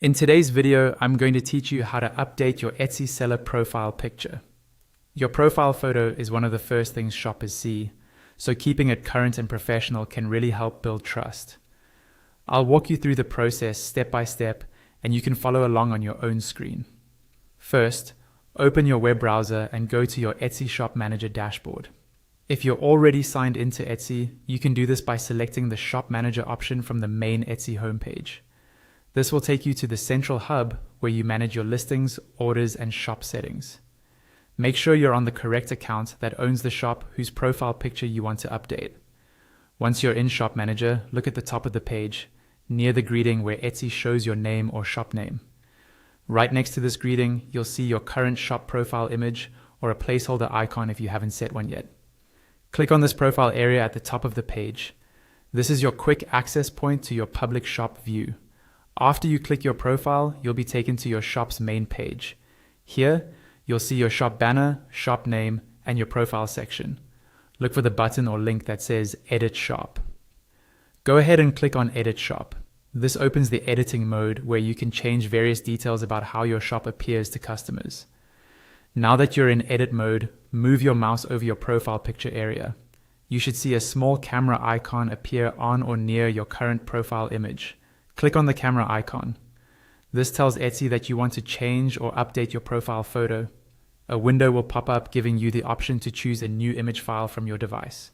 In today's video, I'm going to teach you how to update your Etsy seller profile picture. Your profile photo is one of the first things shoppers see, so keeping it current and professional can really help build trust. I'll walk you through the process step by step, and you can follow along on your own screen. First, open your web browser and go to your Etsy Shop Manager dashboard. If you're already signed into Etsy, you can do this by selecting the Shop Manager option from the main Etsy homepage. This will take you to the central hub where you manage your listings, orders, and shop settings. Make sure you're on the correct account that owns the shop whose profile picture you want to update. Once you're in Shop Manager, look at the top of the page, near the greeting where Etsy shows your name or shop name. Right next to this greeting, you'll see your current shop profile image or a placeholder icon if you haven't set one yet. Click on this profile area at the top of the page. This is your quick access point to your public shop view. After you click your profile, you'll be taken to your shop's main page. Here, you'll see your shop banner, shop name, and your profile section. Look for the button or link that says Edit Shop. Go ahead and click on Edit Shop. This opens the editing mode where you can change various details about how your shop appears to customers. Now that you're in edit mode, move your mouse over your profile picture area. You should see a small camera icon appear on or near your current profile image. Click on the camera icon. This tells Etsy that you want to change or update your profile photo. A window will pop up giving you the option to choose a new image file from your device.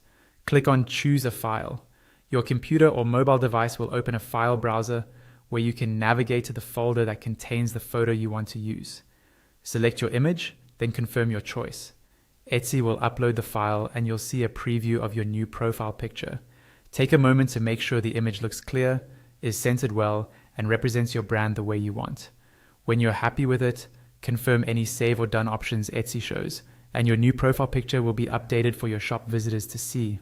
Click on Choose a File. Your computer or mobile device will open a file browser where you can navigate to the folder that contains the photo you want to use. Select your image, then confirm your choice. Etsy will upload the file and you'll see a preview of your new profile picture. Take a moment to make sure the image looks clear, is centered well, and represents your brand the way you want. When you're happy with it, confirm any save or done options Etsy shows, and your new profile picture will be updated for your shop visitors to see.